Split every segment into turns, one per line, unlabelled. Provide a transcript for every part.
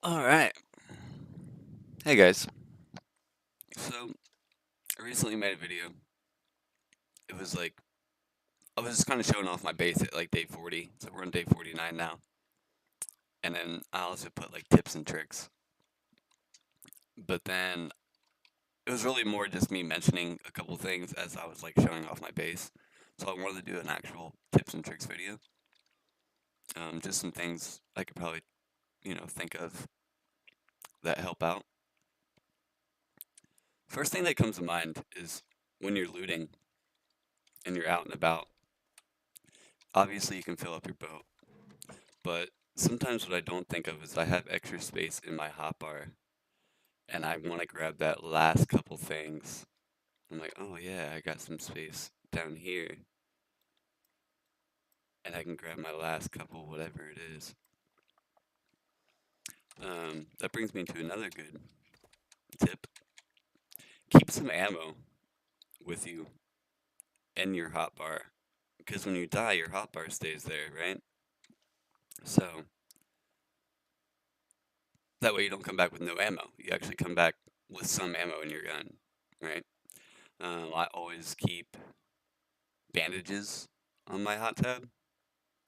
All right. Hey guys. So, I recently made a video. It was like, I was just kind of showing off my base at like day 40. So we're on day 49 now. And then I also put like tips and tricks. But then it was really more just me mentioning a couple things as I was like showing off my base. So I wanted to do an actual tips and tricks video. Just some things I could probably, think of that help out. First thing that comes to mind is when you're looting and you're out and about. Obviously, you can fill up your boat. But sometimes what I don't think of is I have extra space in my hotbar and I want to grab that last couple things. I'm like, oh yeah, I got some space down here and I can grab my last couple, whatever it is. That brings me to another good tip. Keep some ammo with you in your hotbar because when you die, your hotbar stays there, right? So that way you don't come back with no ammo. You actually come back with some ammo in your gun, right? I always keep bandages on my hot tab,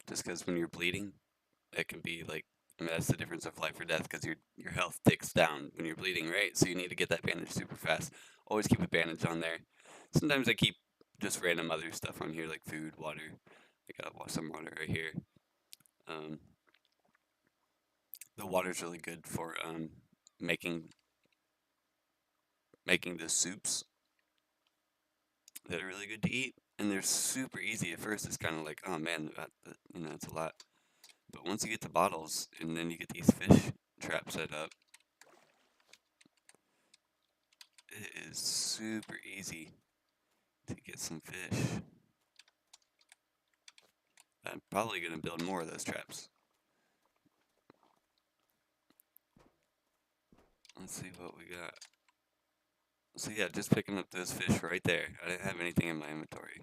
just because when you're bleeding, it can be like, I mean, that's the difference of life or death, because your health ticks down when you're bleeding, right? So you need to get that bandage super fast. Always keep a bandage on there. Sometimes I keep just random other stuff on here, like food, water. I got some water right here. Um, the water's really good for making making the soups that are really good to eat, and they're super easy. At first, it's kind of like, oh man, it's a lot. But once you get the bottles and then you get these fish traps set up, it is super easy to get some fish. I'm probably going to build more of those traps. Let's see what we got. So yeah, just picking up those fish right there. I didn't have anything in my inventory.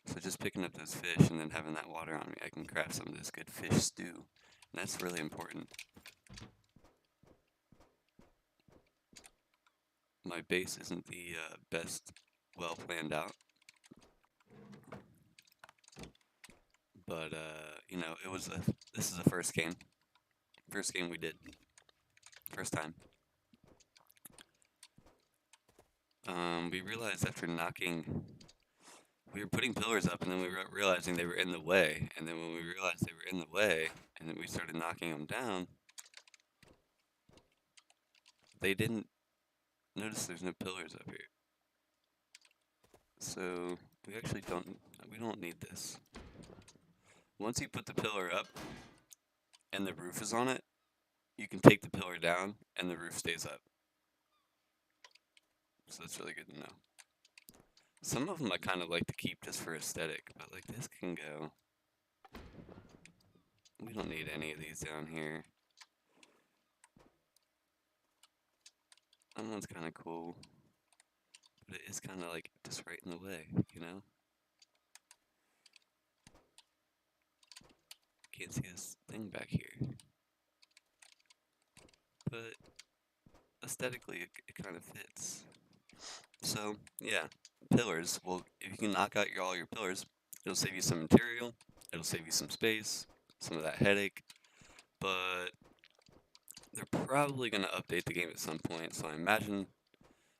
So just picking up those fish and then having that water on me, I can craft some of this good fish stew. And that's really important. My base isn't the best well planned out. But, this is the first game. First game we did. First time. We realized after knocking, we were putting pillars up, and then we were realizing they were in the way. And then when we realized they were in the way, and then we started knocking them down, they didn't notice there's no pillars up here. So we don't need this. Once you put the pillar up and the roof is on it, you can take the pillar down and the roof stays up. So that's really good to know. Some of them I kind of like to keep just for aesthetic, but like this can go. We don't need any of these down here. That one's kind of cool, but it is kind of like just right in the way, you know? Can't see this thing back here. But aesthetically, it kind of fits. So, yeah, pillars. Well, if you can knock out all your pillars, it'll save you some material, it'll save you some space, some of that headache, but they're probably going to update the game at some point, so I imagine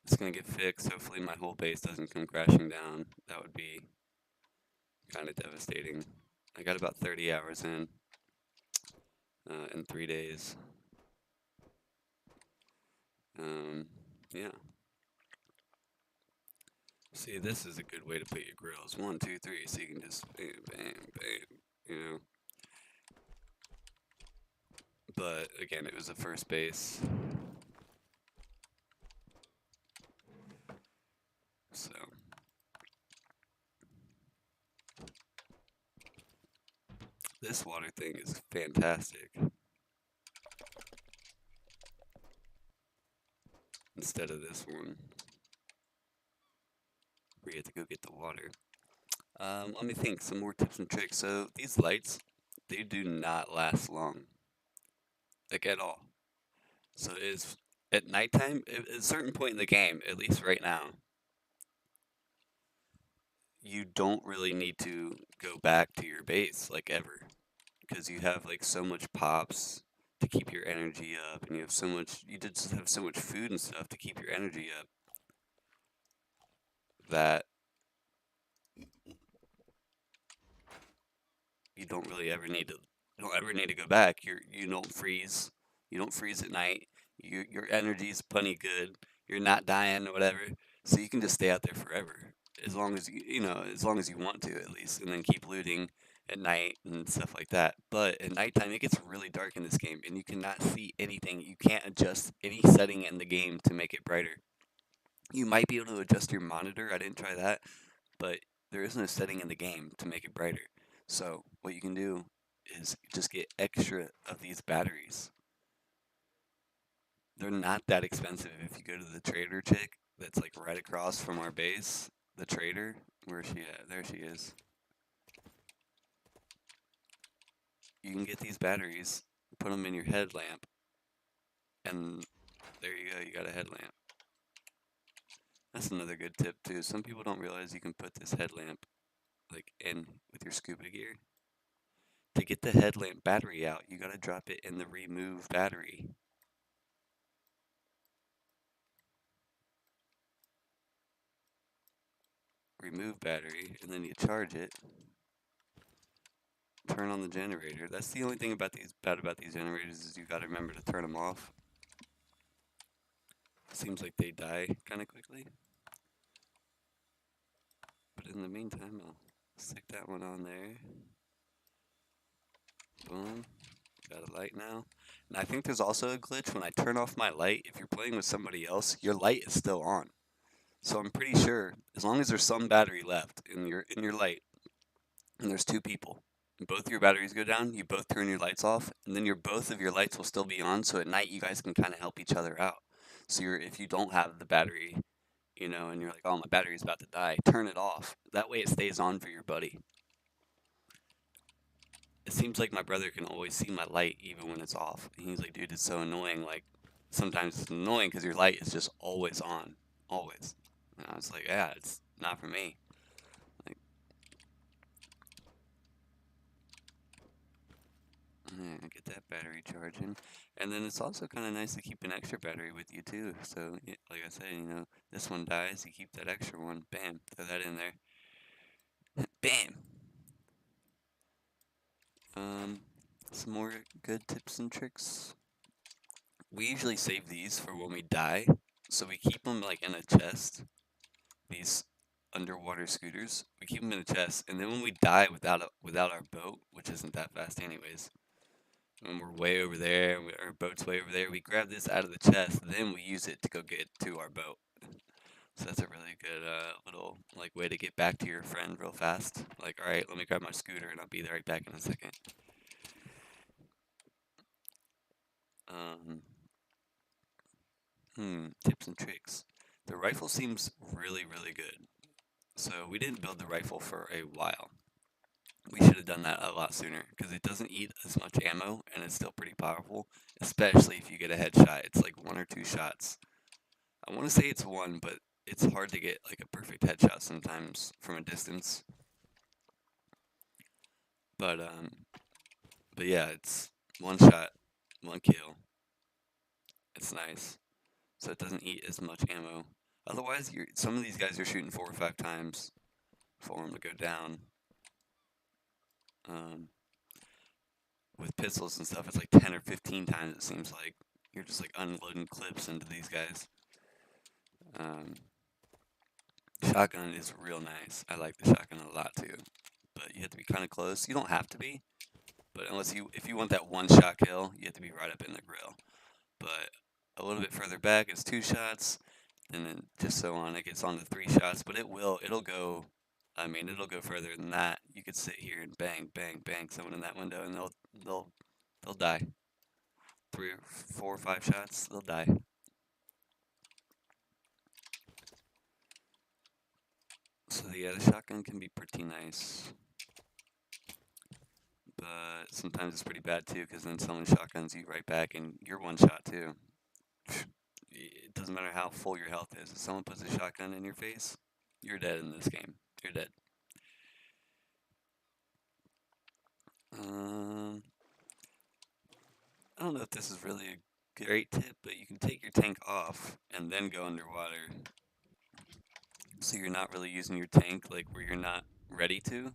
it's going to get fixed. Hopefully my whole base doesn't come crashing down. That would be kind of devastating. I got about 30 hours in 3 days. Yeah. See, this is a good way to put your grills. 1, 2, 3, so you can just bam, bam, bam, you know. But again, it was the first base. So this water thing is fantastic. Instead of this one, where you have to go get the water. Let me think, some more tips and tricks. So these lights, they do not last long. Like at all. So it is at nighttime, at a certain point in the game, at least right now, you don't really need to go back to your base like ever because you have like so much pops to keep your energy up, and you have so much, you just have so much food and stuff to keep your energy up that you don't really ever need to, you don't ever need to go back. You don't freeze. You don't freeze at night. Your energy's plenty good. You're not dying or whatever. So you can just stay out there forever. As long as as long as you want to at least, and then keep looting at night and stuff like that. But at nighttime it gets really dark in this game and you cannot see anything. You can't adjust any setting in the game to make it brighter. You might be able to adjust your monitor. I didn't try that, but there isn't a setting in the game to make it brighter. So what you can do is just get extra of these batteries. They're not that expensive if you go to the trader chick that's like right across from our base. The trader, where's she at? There she is. You can get these batteries, put them in your headlamp, and there you go, you got a headlamp. That's another good tip too. Some people don't realize you can put this headlamp like in with your scuba gear. To get the headlamp battery out, you gotta drop it in the remove battery. Remove battery, and then you charge it. Turn on the generator. That's the only thing about these generators is you gotta remember to turn them off. Seems like they die kind of quickly. But in the meantime, I'll stick that one on there. Boom. Got a light now. And I think there's also a glitch when I turn off my light. If you're playing with somebody else, your light is still on. So I'm pretty sure as long as there's some battery left in your light, and there's two people, and both your batteries go down, you both turn your lights off, and then both of your lights will still be on. So at night you guys can kind of help each other out. So if you don't have the battery, and you're like, oh, my battery's about to die, turn it off. That way it stays on for your buddy. It seems like my brother can always see my light even when it's off. And he's like, dude, it's so annoying. Like, sometimes it's annoying because your light is just always on. Always. And I was like, yeah, it's not for me. Like, yeah, get that battery charging. And then it's also kind of nice to keep an extra battery with you too. So, like I said, this one dies, you keep that extra one. Bam, throw that in there. Bam. Some more good tips and tricks. We usually save these for when we die, so we keep them like in a chest. These underwater scooters, we keep them in a chest, and then when we die without our boat, which isn't that fast anyways, when we're way over there, our boat's way over there, we grab this out of the chest, then we use it to go get to our boat. So that's a really good little like way to get back to your friend real fast. Like, all right, let me grab my scooter, and I'll be right back in a second. Tips and tricks. The rifle seems really, really good. So we didn't build the rifle for a while. We should have done that a lot sooner because it doesn't eat as much ammo and it's still pretty powerful, especially if you get a headshot. It's like 1 or 2 shots. I want to say it's 1, but it's hard to get like a perfect headshot sometimes from a distance. But yeah, it's 1 shot, 1 kill. It's nice. So it doesn't eat as much ammo. Otherwise, some of these guys are shooting 4 or 5 times for them to go down. With pistols and stuff, it's like 10 or 15 times, it seems like. You're just like unloading clips into these guys. Shotgun is real nice. I like the shotgun a lot too. But you have to be kind of close. You don't have to be. But if you want that 1-shot kill, you have to be right up in the grill. But a little bit further back, it's 2 shots. And then just so on, it gets on to 3 shots. But it'll go, it'll go further than that. You could sit here and bang, bang, bang someone in that window, and they'll die. 3 or 4 or 5 shots, they'll die. So yeah, the shotgun can be pretty nice. But sometimes it's pretty bad too, because then someone shotguns you right back and you're 1 shot too. doesn't matter how full your health is. If someone puts a shotgun in your face, you're dead in this game. You're dead. I don't know if this is really a great tip, but you can take your tank off and then go underwater. So you're not really using your tank like where you're not ready to.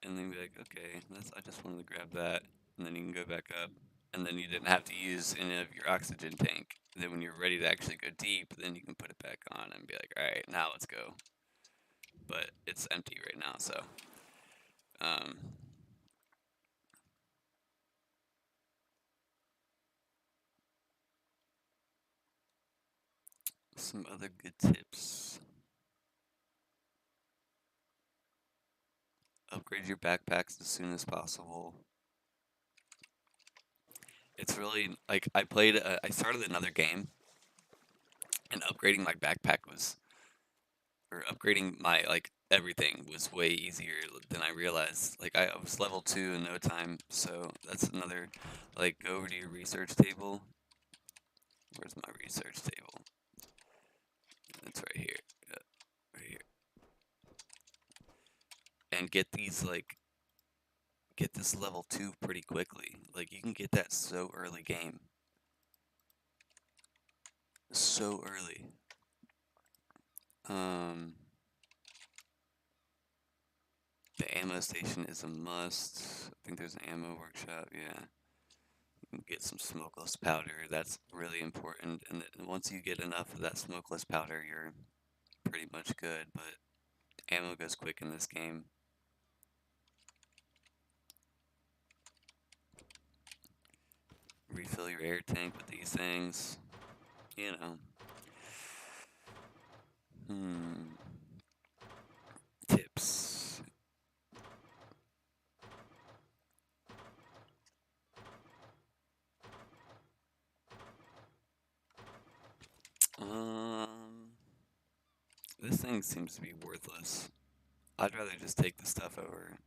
And then be like, okay, I just wanted to grab that. And then you can go back up. And then you didn't have to use any of your oxygen tank. And then when you're ready to actually go deep, then you can put it back on and be like, alright, now let's go. But it's empty right now, so. Some other good tips. Upgrade your backpacks as soon as possible. It's really, like, I started another game, and upgrading my backpack or upgrading my, like, everything was way easier than I realized. Like, I was level 2 in no time, so that's another, like, go over to your research table. Where's my research table? It's right here. Yeah, right here. And get these, like, get this level 2 pretty quickly. Like, you can get that so early game. So early. The ammo station is a must. I think there's an ammo workshop, yeah. You can get some smokeless powder, that's really important. And once you get enough of that smokeless powder, you're pretty much good, but ammo goes quick in this game. Refill your air tank with these things, you know. Tips. This thing seems to be worthless. I'd rather just take the stuff over.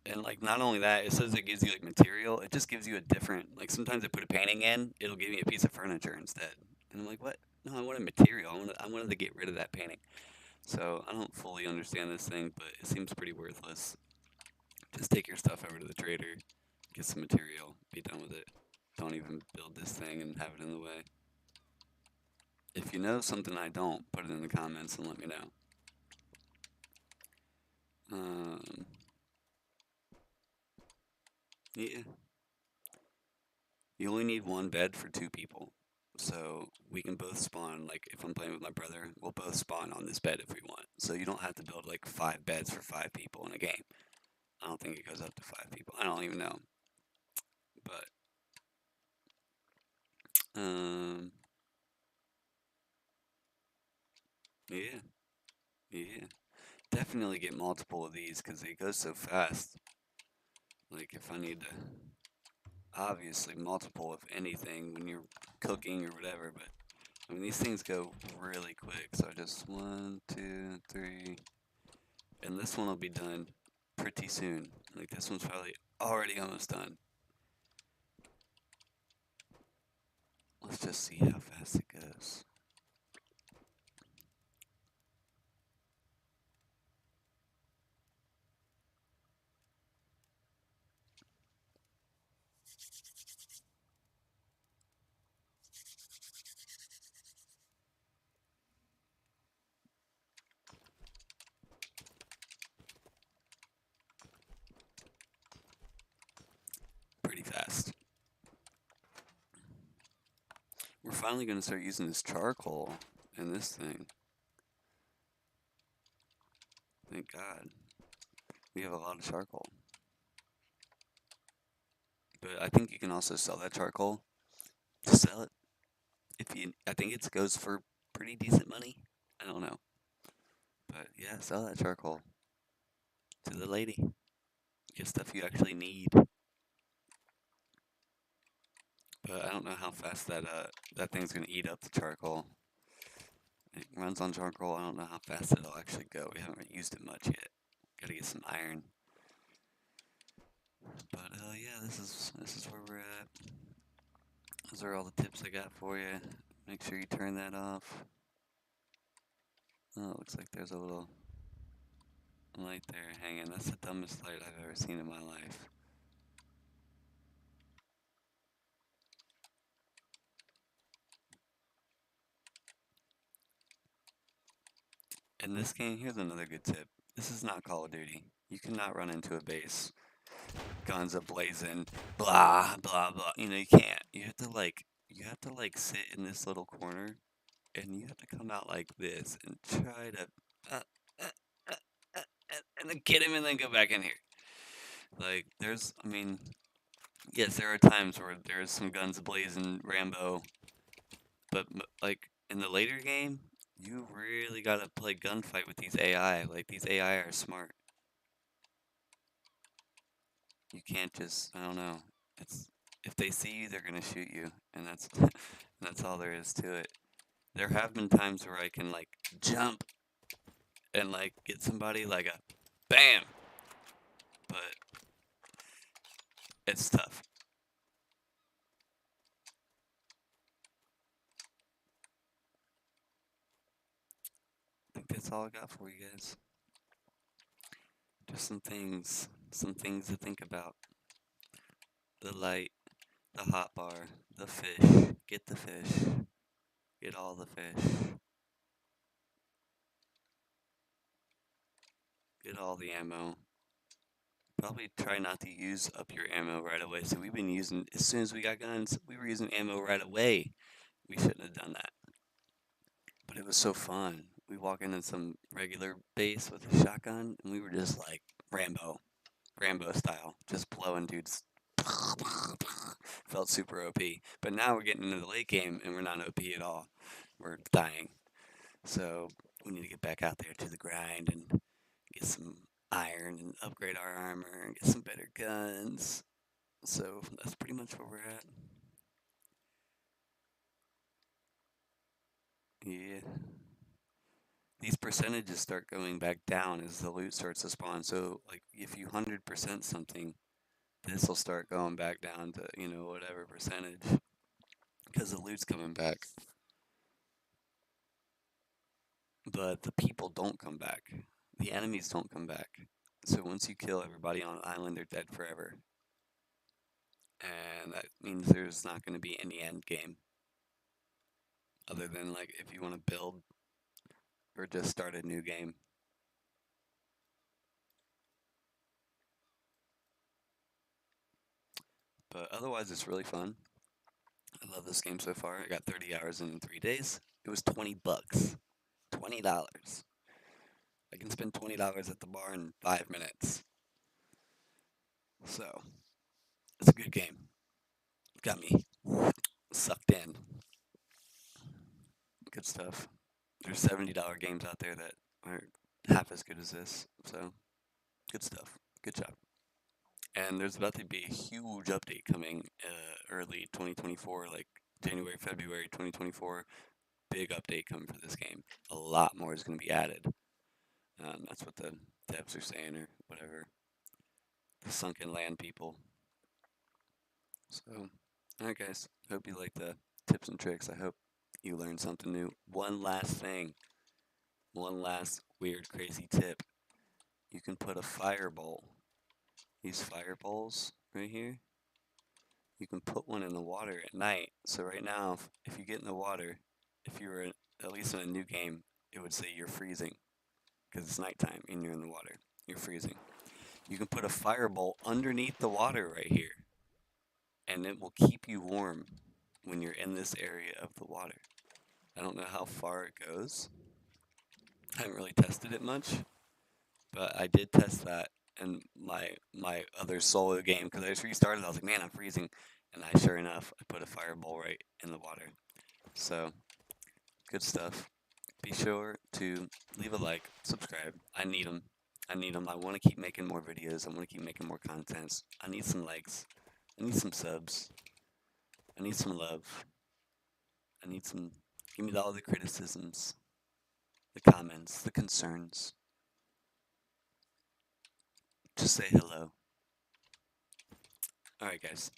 And, like, not only that, it says it gives you, like, material. It just gives you a different, like, sometimes I put a painting in, it'll give me a piece of furniture instead. And I'm like, what? No, I wanted material. I wanted to get rid of that painting. So, I don't fully understand this thing, but it seems pretty worthless. Just take your stuff over to the trader, get some material, be done with it. Don't even build this thing and have it in the way. If you know something I don't, put it in the comments and let me know. Yeah. You only need one bed for 2 people. So we can both spawn, like if I'm playing with my brother, we'll both spawn on this bed if we want. So you don't have to build like 5 beds for 5 people in a game. I don't think it goes up to 5 people. I don't even know. But, yeah. Yeah. Definitely get multiple of these because they go so fast. Like if I need to, obviously multiple of anything when you're cooking or whatever, but I mean these things go really quick. So just 1, 2, 3, and this one will be done pretty soon. Like this one's probably already almost done. Let's just see how fast it goes. Pretty fast. We're finally going to start using this charcoal in this thing. Thank God. We have a lot of charcoal. But I think you can also sell that charcoal. Just sell it. I think it goes for pretty decent money. I don't know. But yeah, sell that charcoal to the lady. Get stuff you actually need. But I don't know how fast that thing's gonna eat up the charcoal. It runs on charcoal. I don't know how fast it'll actually go. We haven't used it much yet. Gotta get some iron. But yeah, this is where we're at. Those are all the tips I got for you. Make sure you turn that off. Oh, it looks like there's a little light there hanging. That's the dumbest light I've ever seen in my life. In this game, here's another good tip. This is not Call of Duty. You cannot run into a base, guns a-blazing, blah, blah, blah. You know, you can't. You have to like sit in this little corner, and you have to come out like this and try to, uh, uh, uh, and then get him and then go back in here. Like, I mean, yes, there are times where there's some guns blazing Rambo, but like in the later game, you really gotta play gunfight with these AI. Like, these AI are smart. You can't just, I don't know. It's if they see you, they're gonna shoot you, and that's all there is to it. There have been times where I can like jump and like get somebody like a bam, but it's tough. I think that's all I got for you guys. Just some things to think about. The light, the hot bar, the fish. Get the fish. Get all the fish. Get all the ammo. Probably try not to use up your ammo right away. So we've been using, as soon as we got guns, we were using ammo right away. We shouldn't have done that. But it was so fun. We walk into some regular base with a shotgun, and we were just like Rambo style, just blowing dudes. Felt super OP. But now we're getting into the late game, and we're not OP at all. We're dying. So we need to get back out there to the grind and get some iron and upgrade our armor and get some better guns. So that's pretty much where we're at. Yeah. These percentages start going back down as the loot starts to spawn. So like if you 100% something, this will start going back down to, you know, whatever percentage because the loot's coming back. But the people don't come back. The enemies don't come back. So once you kill everybody on an island, they're dead forever. And that means there's not going to be any end game. Other than like if you want to build or just start a new game. But otherwise, it's really fun. I love this game so far. I got 30 hours in 3 days. It was 20 bucks. $20. I can spend $20 at the bar in 5 minutes. So, it's a good game. Got me sucked in. Good stuff. There's $70 games out there that aren't half as good as this. So, good stuff. Good job. And there's about to be a huge update coming early 2024, like January, February 2024. Big update coming for this game. A lot more is going to be added. That's what the devs are saying, or whatever. The sunken land people. So, alright guys, hope you like the tips and tricks. I hope you learned something new. One last thing. One last weird, crazy tip. You can put a firebolt. These fireballs right here. You can put one in the water at night. So right now, if you get in the water, if you were at least in a new game, it would say you're freezing. Because it's nighttime and you're in the water. You're freezing. You can put a firebolt underneath the water right here. And it will keep you warm when you're in this area of the water. I don't know how far it goes. I haven't really tested it much. But I did test that in my other solo game. Because I just restarted. I was like, man, I'm freezing. And sure enough, I put a fireball right in the water. So, good stuff. Be sure to leave a like, subscribe. I need them. I need them. I want to keep making more videos. I want to keep making more content. I need some likes. I need some subs. I need some love. I need some. Give me all the criticisms, the comments, the concerns. Just say hello. Alright, guys.